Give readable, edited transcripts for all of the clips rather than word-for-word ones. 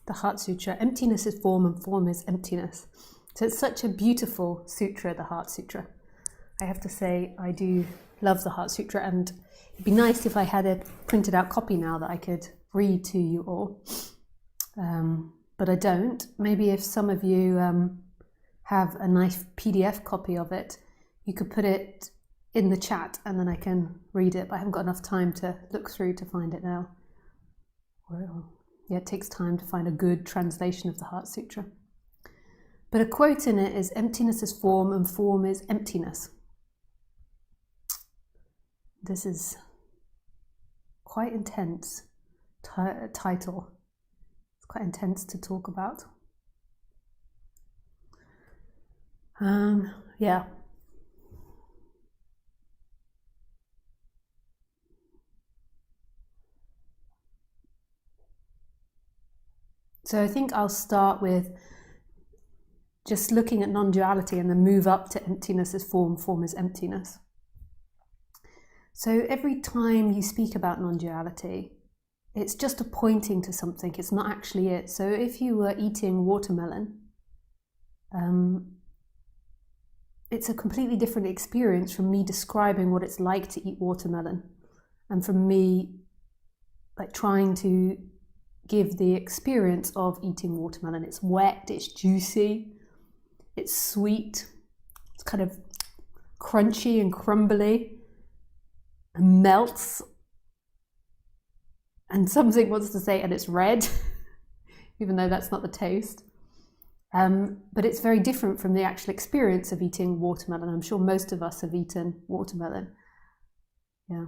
the Heart Sutra. Emptiness is form and form is emptiness. So it's such a beautiful sutra, the Heart Sutra. I have to say, I do love the Heart Sutra, and it'd be nice if I had a printed out copy now that I could read to you all. But I don't. Maybe if some of you have a nice PDF copy of it, you could put it in the chat and then I can read it, but I haven't got enough time to look through to find it now. Well, yeah, it takes time to find a good translation of the Heart Sutra. But a quote in it is, emptiness is form and form is emptiness. This is quite intense title. It's quite intense to talk about. Yeah. So I think I'll start with just looking at non-duality and then move up to emptiness is form, form is emptiness. So every time you speak about non-duality, it's just a pointing to something, it's not actually it. So if you were eating watermelon, it's a completely different experience from me describing what it's like to eat watermelon, and from me like trying to give the experience of eating watermelon. It's wet, it's juicy, it's sweet, it's kind of crunchy and crumbly, and melts, and something wants to say, and it's red, even though that's not the taste. But it's very different from the actual experience of eating watermelon. I'm sure most of us have eaten watermelon. Yeah.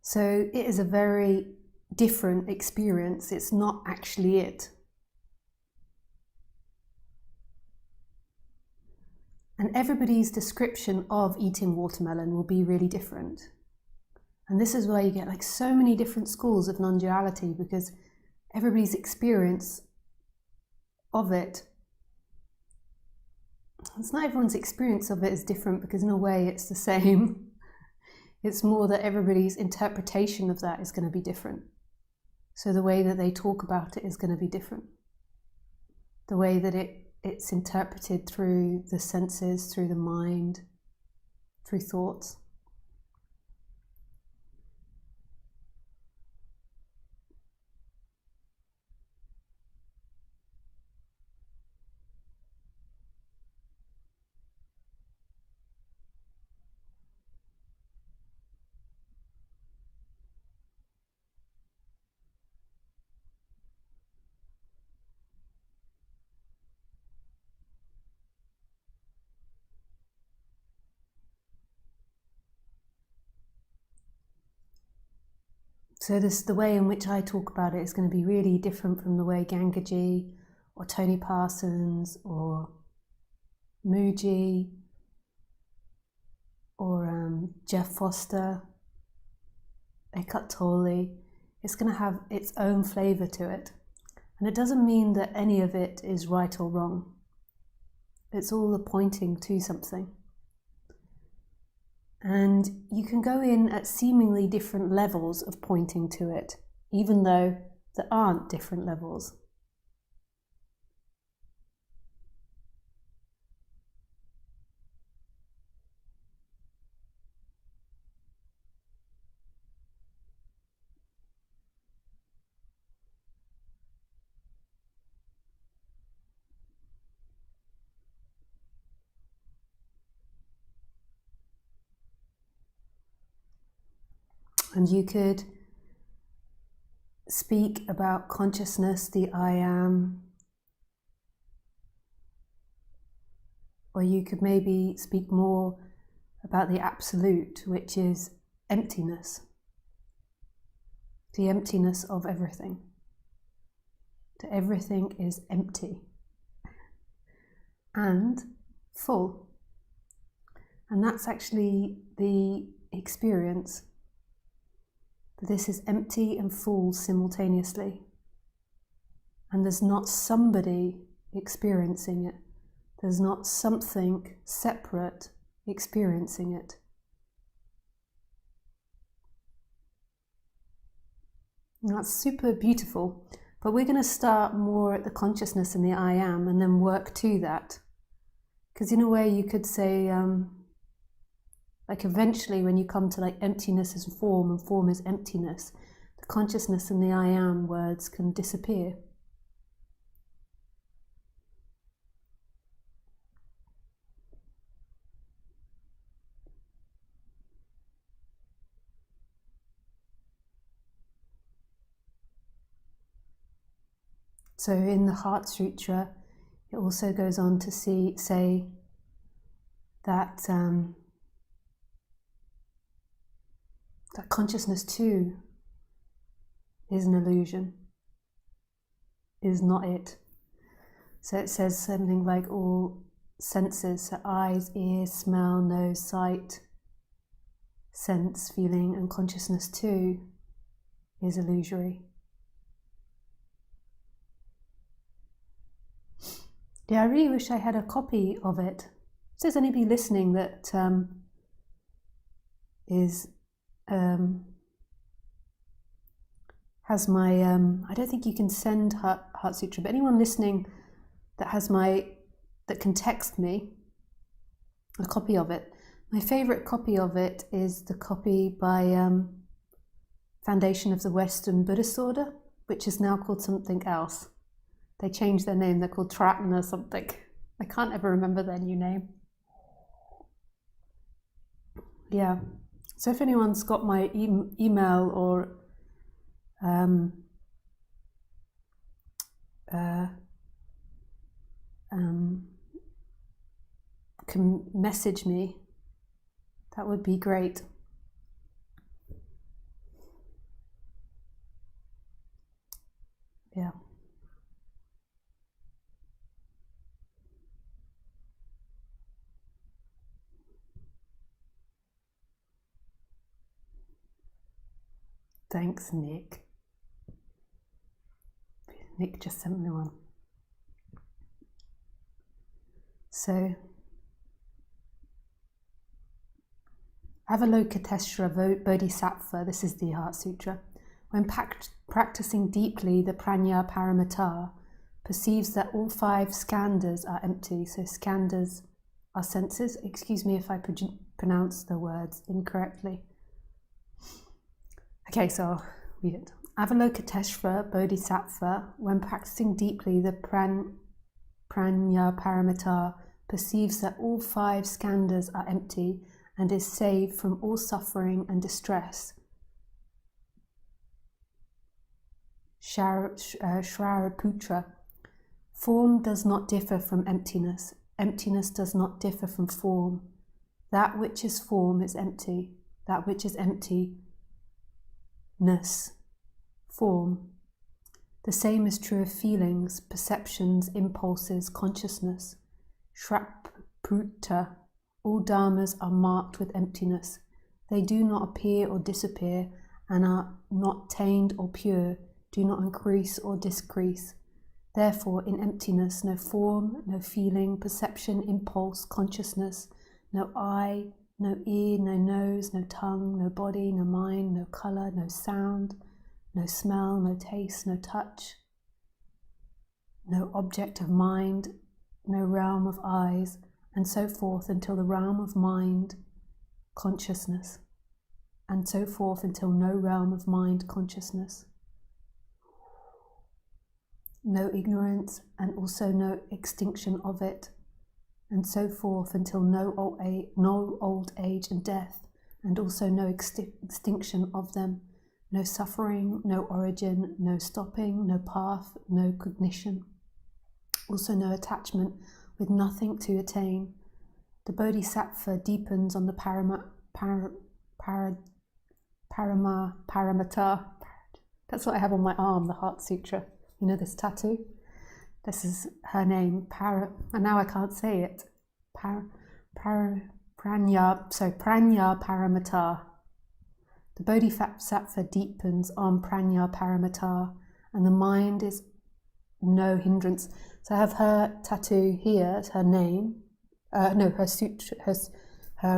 So it is a very different experience. It's not actually it. And everybody's description of eating watermelon will be really different. And this is why you get like so many different schools of non-duality, because everybody's experience of it, it's not everyone's experience of it is different, because in a way it's the same. It's more that everybody's interpretation of that is going to be different. So the way that they talk about it is going to be different. The way that it's interpreted through the senses, through the mind, through thoughts. So the way in which I talk about it is going to be really different from the way Gangaji or Tony Parsons or Mooji or Jeff Foster, Eckhart Tolle. It's going to have its own flavour to it. And it doesn't mean that any of it is right or wrong. It's all a pointing to something. And you can go in at seemingly different levels of pointing to it, even though there aren't different levels. And you could speak about consciousness, the I am, or you could maybe speak more about the absolute, which is emptiness, the emptiness of everything. That everything is empty and full. And that's actually the experience. This is empty and full simultaneously. And there's not somebody experiencing it. There's not something separate experiencing it. And that's super beautiful. But we're going to start more at the consciousness and the I am, and then work to that. Because in a way you could say, like eventually when you come to like emptiness is form and form is emptiness, the consciousness and the I am words can disappear. So in the Heart Sutra, it also goes on to say that that consciousness too is an illusion, is not it. So it says something like all senses, so eyes, ears, smell, nose, sight, sense, feeling, and consciousness too is illusory. Yeah, I really wish I had a copy of it. If there's anybody listening that has my, I don't think you can send Heart Sutra, but anyone listening that can text me a copy of it. My favourite copy of it is the copy by Foundation of the Western Buddhist Order, which is now called something else. They changed their name, they're called Tratton or something. I can't ever remember their new name. Yeah, so if anyone's got my email or can message me, that would be great. Yeah. Thanks, Nick. Nick just sent me one. So, Avalokiteshvara Bodhisattva, this is the Heart Sutra, when practicing deeply the Prajna Paramita, perceives that all 5 skandhas are empty. So skandhas are senses. Excuse me if I pronounce the words incorrectly. Okay, so I'll read it. Avalokiteshvara Bodhisattva, when practicing deeply the Prajna Paramita, perceives that all 5 skandhas are empty and is saved from all suffering and distress. Shariputra, form does not differ from emptiness. Emptiness does not differ from form. That which is form is empty. That which is emptiness, form. The same is true of feelings, perceptions, impulses, consciousness. Shariputra, all dharmas are marked with emptiness. They do not appear or disappear and are not tainted or pure, do not increase or decrease. Therefore, in emptiness, no form, no feeling, perception, impulse, consciousness, no eye, no ear, no nose, no tongue, no body, no mind, no colour, no sound, no smell, no taste, no touch, no object of mind, no realm of eyes, and so forth until the realm of mind, consciousness, and so forth until no realm of mind, consciousness. No ignorance and also no extinction of it, and so forth until no old age and death, and also no extinction of them, no suffering, no origin, no stopping, no path, no cognition, also no attachment with nothing to attain, The Bodhisattva deepens on the Paramata. That's what I have on my arm, the Heart Sutra. You know this tattoo? This is her name, and now I can't say it. Pranya Paramata. The Bodhisattva deepens on Pranya Paramata, and the mind is no hindrance. So I have her tattoo here, it's her name. Her sutra, her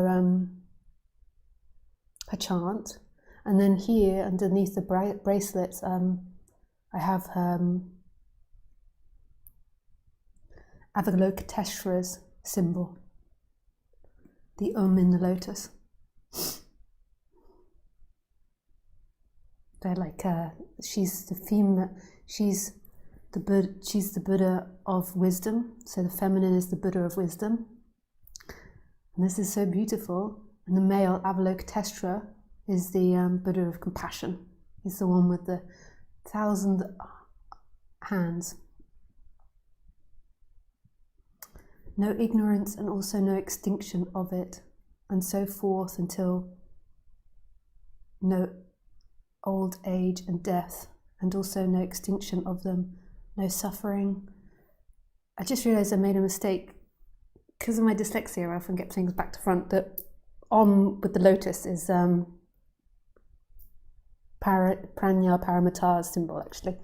chant, and then here underneath the bracelets, I have Avalokiteshvara's symbol, the in the lotus. They're like she's the female. She's the Buddha of wisdom. So the feminine is the Buddha of wisdom. And this is so beautiful. And the male, Avalokiteshvara, is the Buddha of compassion. He's the one with the 1,000 hands. No ignorance and also no extinction of it, and so forth until no old age and death, and also no extinction of them, no suffering. I just realised I made a mistake. Because of my dyslexia, I often get things back to front. That on with the lotus is Pranya Paramata's symbol, actually.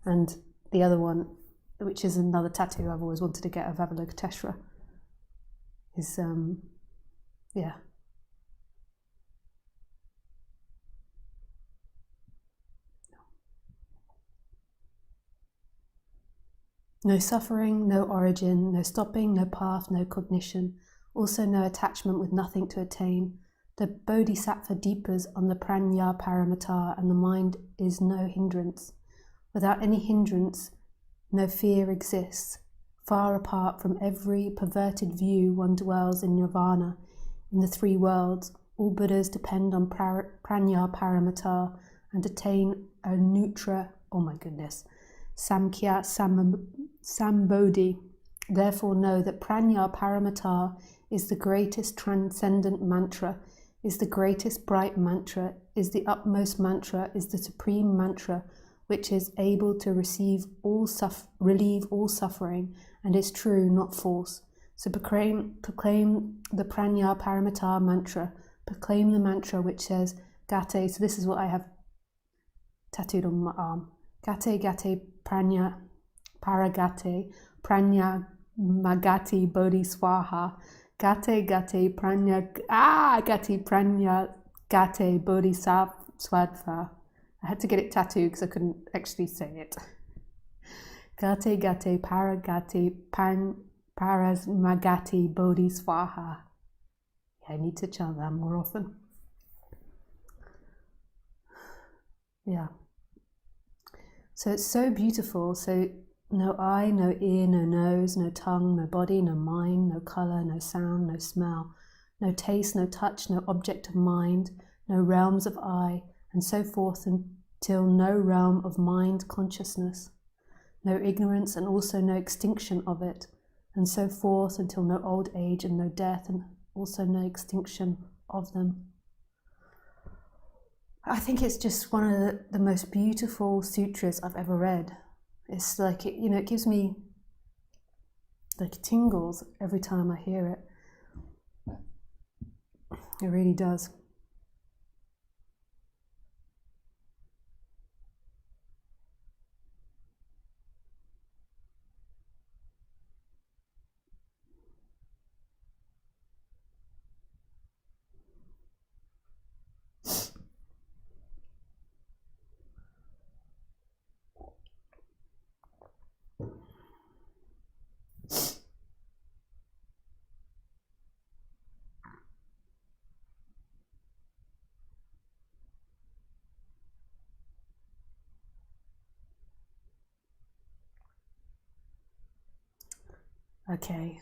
And the other one, which is another tattoo I've always wanted to get of Avalokiteshvara, is, yeah. No suffering, no origin, no stopping, no path, no cognition, also no attachment with nothing to attain. The Bodhisattva deepens on the Pranya Paramata, and the mind is no hindrance. Without any hindrance, no fear exists. Far apart from every perverted view, one dwells in nirvana, in the three worlds. All Buddhas depend on Pranya Paramata and attain a Nutra, Samkhya Sambodhi. Therefore know that Pranya Paramata is the greatest transcendent mantra, is the greatest bright mantra, is the utmost mantra, is the supreme mantra, which is able to relieve all suffering, and is true, not false. So proclaim the Pranya Paramata mantra. Proclaim the mantra which says, Gate, so this is what I have tattooed on my arm. Gate Gate Pranya Paragate Pranya Magati Bodhi Swaha. Gate Gate Pranya Gate Pranya Gate Bodhi Swadva. I had to get it tattooed because I couldn't actually say it. Gate Gate Paragate Paras Magati Bodhi Swaha. Yeah, I need to chant that more often. Yeah. So it's so beautiful. So no eye, no ear, no nose, no tongue, no body, no mind, no colour, no sound, no smell, no taste, no touch, no object of mind, no realms of eye, and so forth until no realm of mind consciousness, no ignorance and also no extinction of it, and so forth until no old age and no death and also no extinction of them. I think it's just one of the most beautiful sutras I've ever read. It's like, it gives me like tingles every time I hear it. It really does. Okay,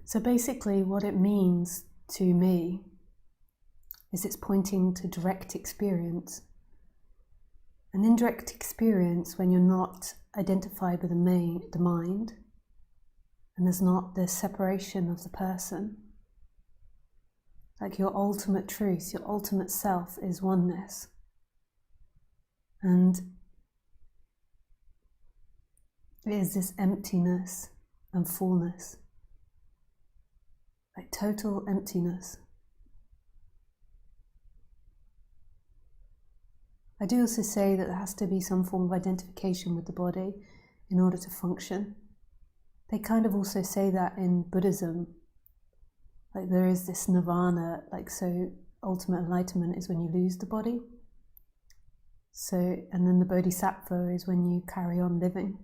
so basically what it means to me is it's pointing to direct experience. An indirect experience when you're not identified with the mind, And there's not this separation of the person. Like your ultimate truth, your ultimate self is oneness. And it is this emptiness and fullness, like total emptiness. I do also say that there has to be some form of identification with the body in order to function. They kind of also say that in Buddhism, like there is this nirvana, like so ultimate enlightenment is when you lose the body. So, and then the bodhisattva is when you carry on living.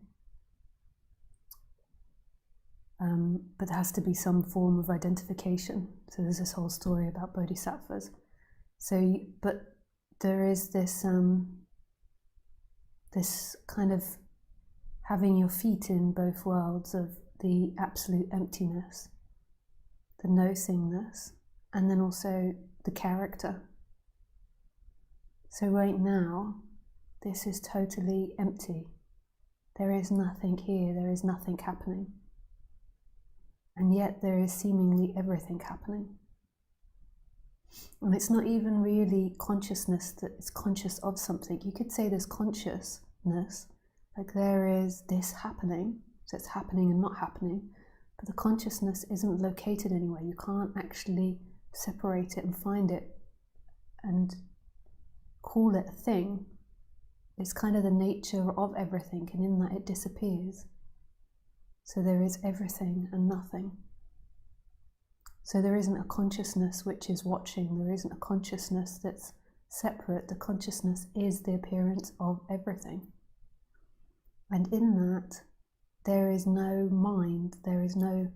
But there has to be some form of identification. So there's this whole story about bodhisattvas. But there is this this kind of having your feet in both worlds of the absolute emptiness, the no-thingness, and then also the character. So right now, this is totally empty. There is nothing here, there is nothing happening. And yet there is seemingly everything happening. And it's not even really consciousness that is conscious of something. You could say there's consciousness, like there is this happening, so it's happening and not happening, but the consciousness isn't located anywhere. You can't actually separate it and find it and call it a thing. It's kind of the nature of everything, and in that it disappears. So there is everything and nothing. So there isn't a consciousness which is watching, there isn't a consciousness that's separate. The consciousness is the appearance of everything. And in that, there is no mind, there is no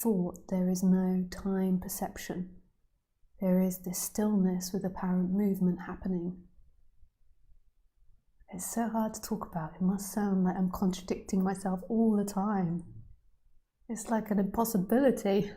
thought, there is no time perception. There is this stillness with apparent movement happening. It's so hard to talk about. It must sound like I'm contradicting myself all the time. It's like an impossibility.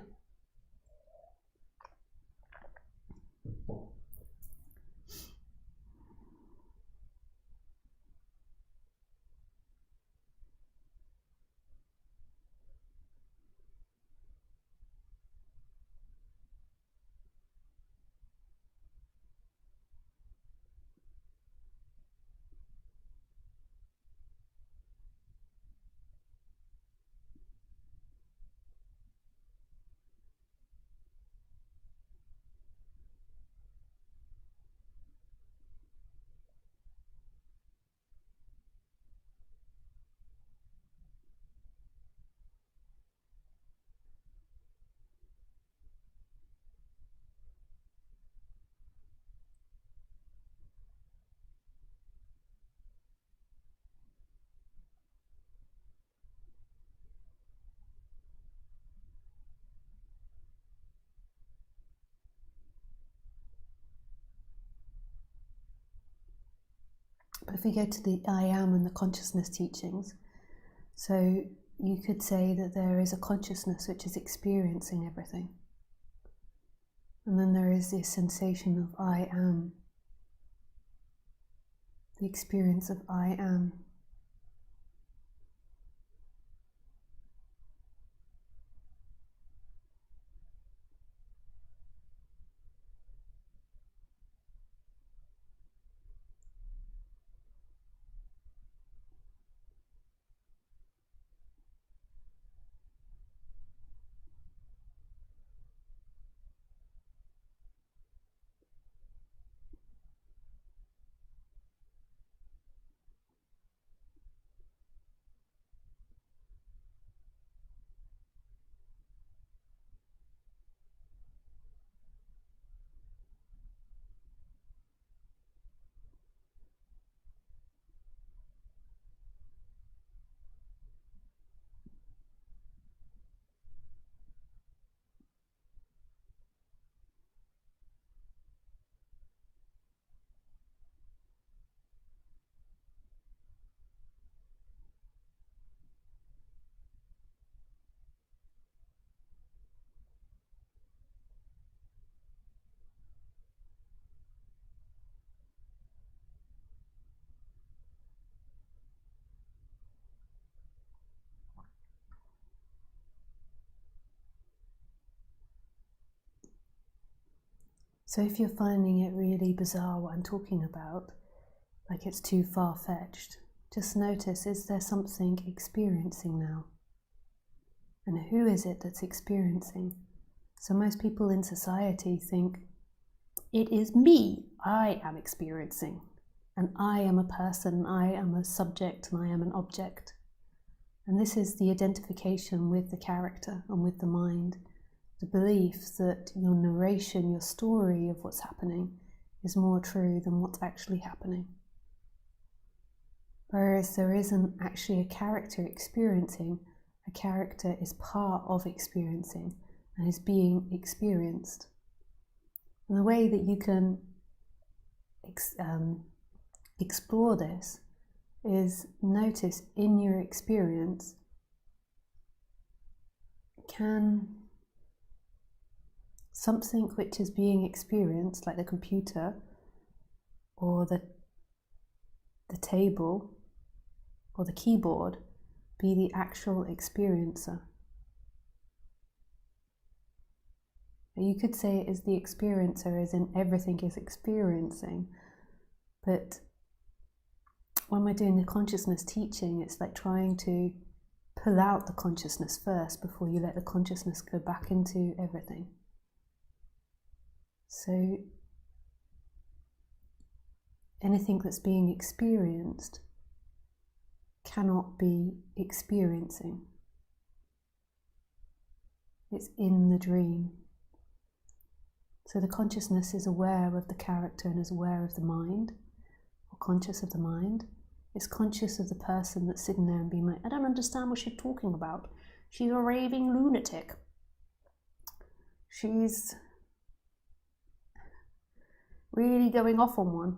But if we go to the I am and the consciousness teachings, so you could say that there is a consciousness which is experiencing everything. And then there is this sensation of I am, the experience of I am. So if you're finding it really bizarre what I'm talking about, like it's too far-fetched, just notice, is there something experiencing now? And who is it that's experiencing? So most people in society think, it is me, I am experiencing, and I am a person, I am a subject, and I am an object. And this is the identification with the character and with the mind, the belief that your narration, your story of what's happening is more true than what's actually happening. Whereas there isn't actually a character experiencing, a character is part of experiencing and is being experienced. And the way that you can explore this is notice in your experience, can something which is being experienced, like the computer or the table or the keyboard, be the actual experiencer? You could say it is the experiencer, as in everything is experiencing, but when we're doing the consciousness teaching, it's like trying to pull out the consciousness first before you let the consciousness go back into everything. So anything that's being experienced cannot be experiencing. It's in the dream. So the consciousness is aware of the character and is aware of the mind, or conscious of the mind. It's conscious of the person that's sitting there and being like, I don't understand what she's talking about. She's a raving lunatic. She's really going off on one.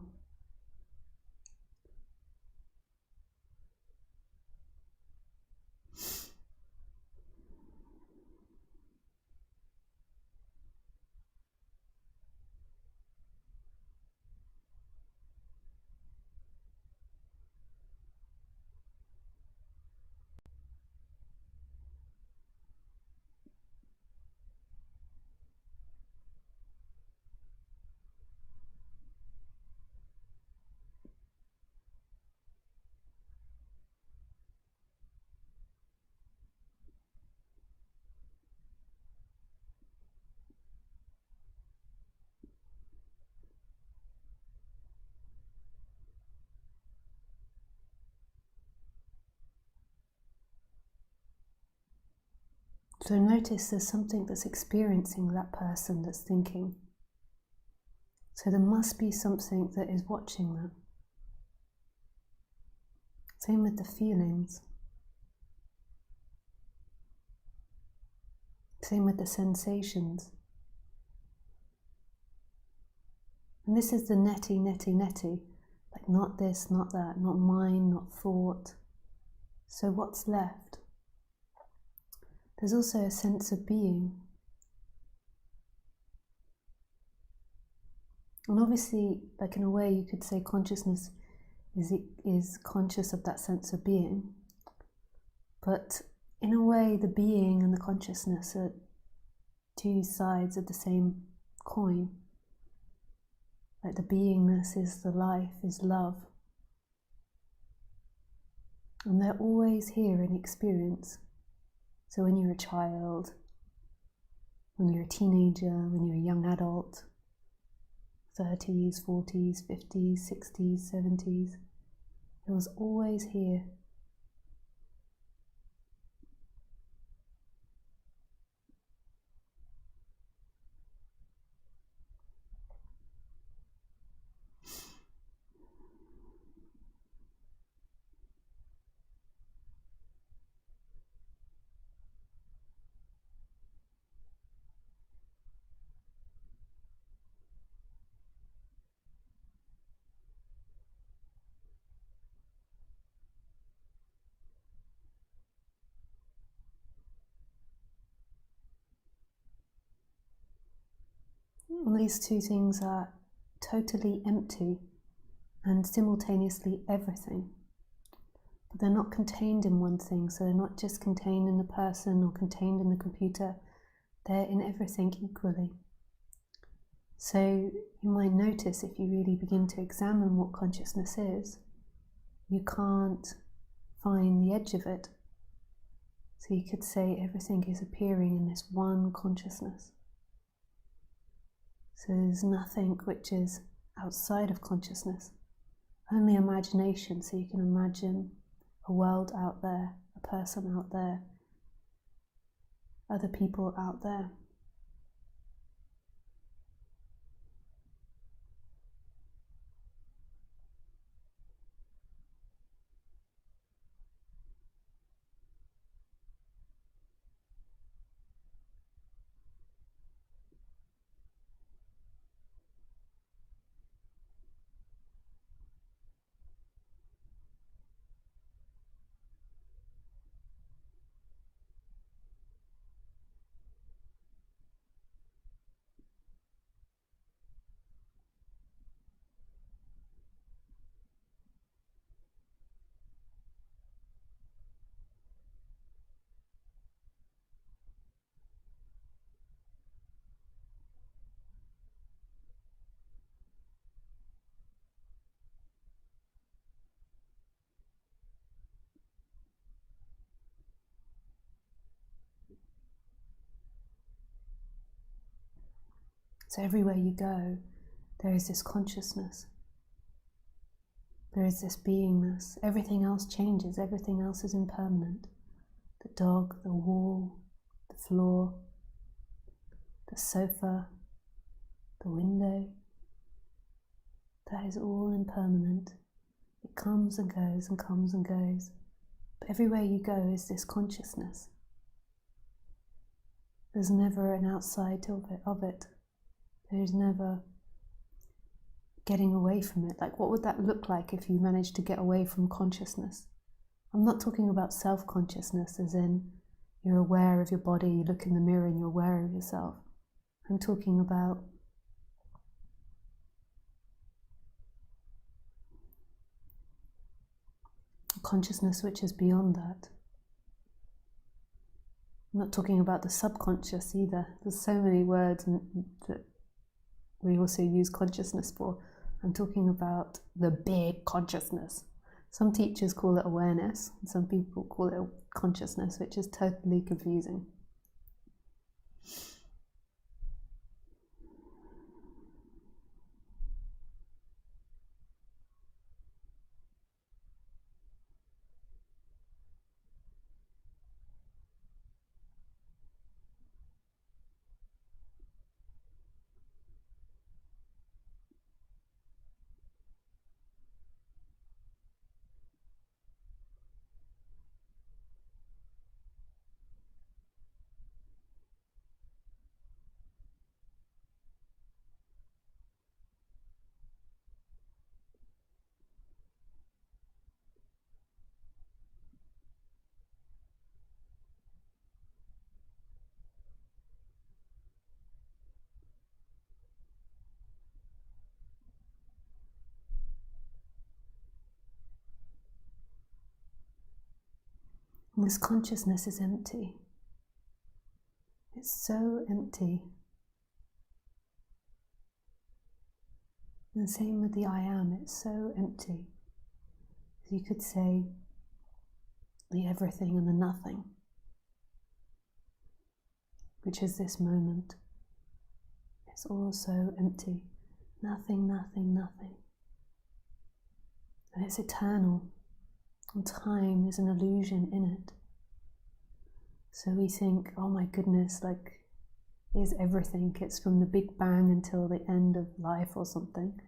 So notice there's something that's experiencing that person that's thinking. So there must be something that is watching that. Same with the feelings. Same with the sensations. And this is the netty, like not this, not that, not mine, not thought. So what's left? There's also a sense of being. And obviously, like in a way, you could say consciousness is conscious of that sense of being. But in a way, the being and the consciousness are two sides of the same coin. Like the beingness is the life, is love. And they're always here in experience. So when you're a child, when you're a teenager, when you're a young adult, 30s, 40s, 50s, 60s, 70s, it was always here. And these two things are totally empty and simultaneously everything. But they're not contained in one thing, so they're not just contained in the person or contained in the computer. They're in everything equally. So you might notice, if you really begin to examine what consciousness is, you can't find the edge of it. So you could say everything is appearing in this one consciousness. So there's nothing which is outside of consciousness, only imagination. So you can imagine a world out there, a person out there, other people out there. So everywhere you go, there is this consciousness. There is this beingness. Everything else changes. Everything else is impermanent. The dog, the wall, the floor, the sofa, the window. That is all impermanent. It comes and goes and comes and goes. But everywhere you go is this consciousness. There's never an outside of it. There is never getting away from it. Like, what would that look like if you managed to get away from consciousness? I'm not talking about self-consciousness as in you're aware of your body, you look in the mirror and you're aware of yourself. I'm talking about consciousness which is beyond that. I'm not talking about the subconscious either. There's so many words that we also use consciousness for. I'm talking about the big consciousness. Some teachers call it awareness, and some people call it consciousness, which is totally confusing. And this consciousness is empty. It's so empty. And the same with the I am, it's so empty. You could say the everything and the nothing, which is this moment. It's all so empty. Nothing, nothing, nothing. And it's eternal. And time is an illusion in it. So we think, oh my goodness, like, is everything. It's from the Big Bang until the end of life or something.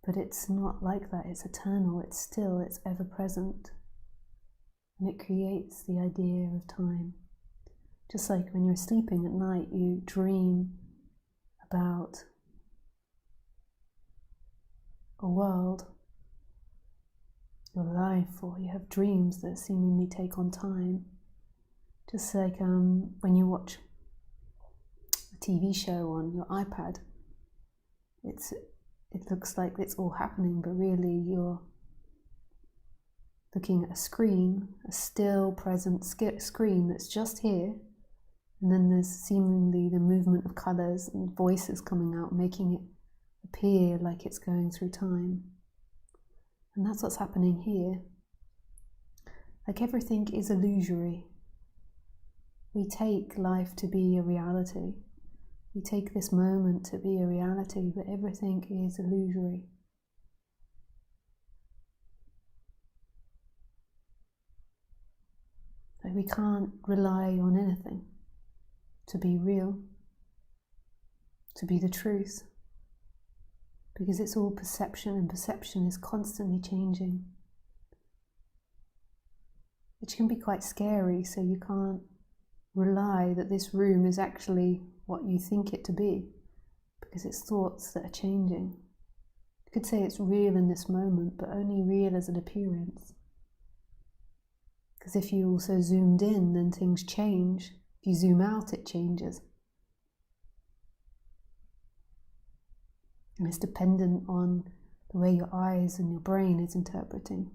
But it's not like that. It's eternal. It's still, it's ever present. And it creates the idea of time. Just like when you're sleeping at night, you dream about a world, your life, or you have dreams that seemingly take on time. Just like when you watch a TV show on your iPad, it looks like it's all happening, but really you're looking at a screen, a still present screen that's just here, And then there's seemingly the movement of colours and voices coming out, making it appear like it's going through time. And that's what's happening here. Like everything is illusory. We take life to be a reality. We take this moment to be a reality, but everything is illusory. Like we can't rely on anything to be real, to be the truth, because it's all perception, and perception is constantly changing, which can be quite scary. So you can't rely that this room is actually what you think it to be, because it's thoughts that are changing. You could say it's real in this moment, but only real as an appearance. Because if you also zoomed in, then things change. If you zoom out, it changes. And it's dependent on the way your eyes and your brain is interpreting.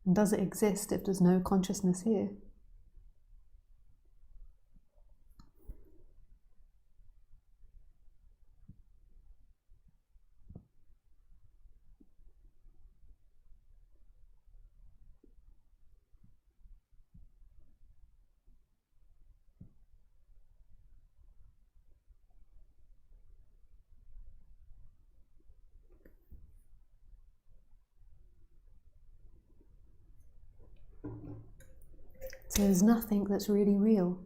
And does it exist if there's no consciousness here? So there's nothing that's really real.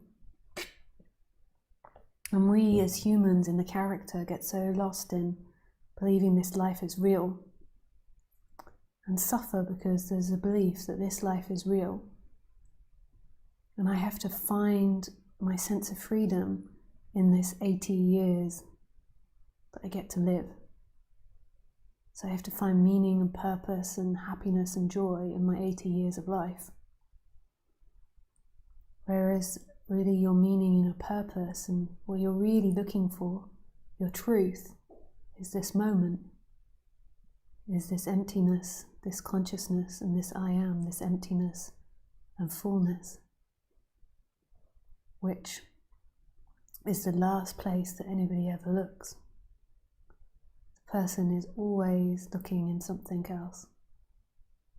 And we as humans in the character get so lost in believing this life is real and suffer because there's a belief that this life is real. And I have to find my sense of freedom in this 80 years that I get to live. So I have to find meaning and purpose and happiness and joy in my 80 years of life. Whereas really your meaning and your purpose and what you're really looking for, your truth, is this moment, is this emptiness, this consciousness, and this I am, this emptiness and fullness, which is the last place that anybody ever looks. The person is always looking in something else.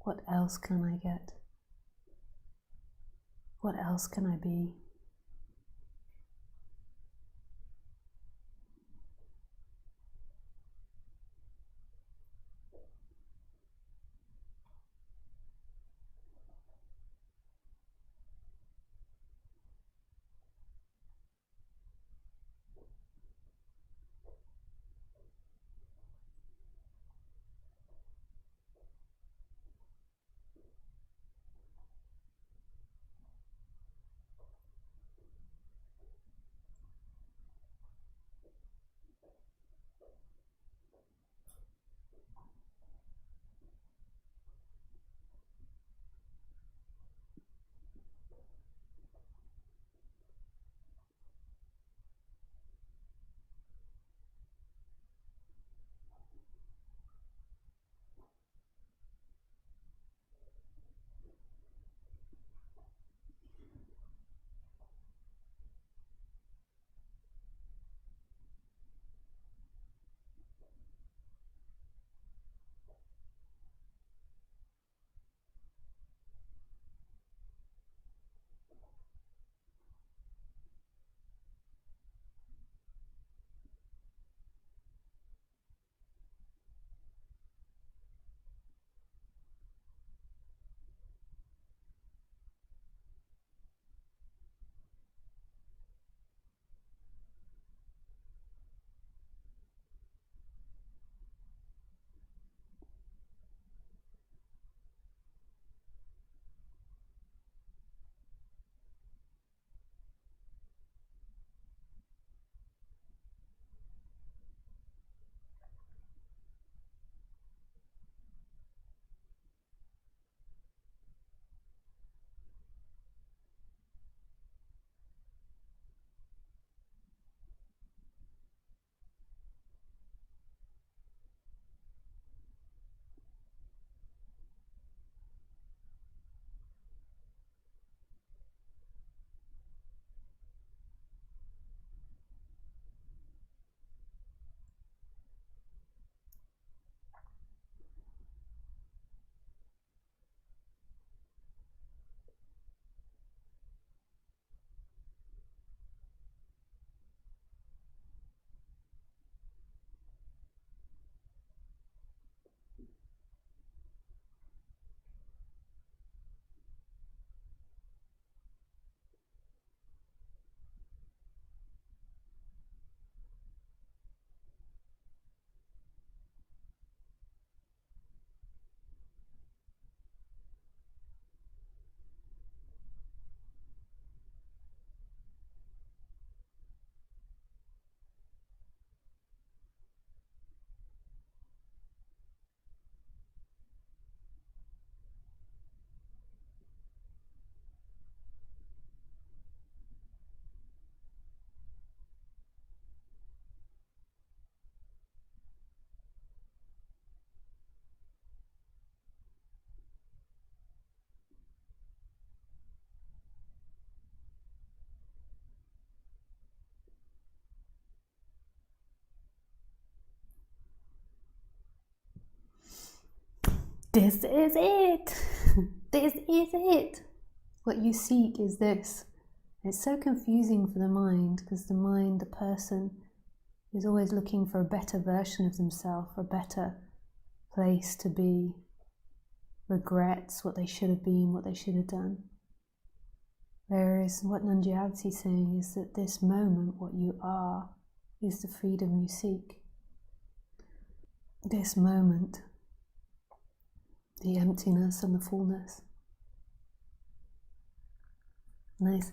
What else can I get? What else can I be? this is it. This is it. What you seek is this. It's so confusing for the mind, because the mind, the person, is always looking for a better version of themselves, a better place to be, regrets what they should have been, what they should have done. Whereas what non-duality is saying is that this moment, what you are, is the freedom you seek. This moment, the emptiness and the fullness. Nice.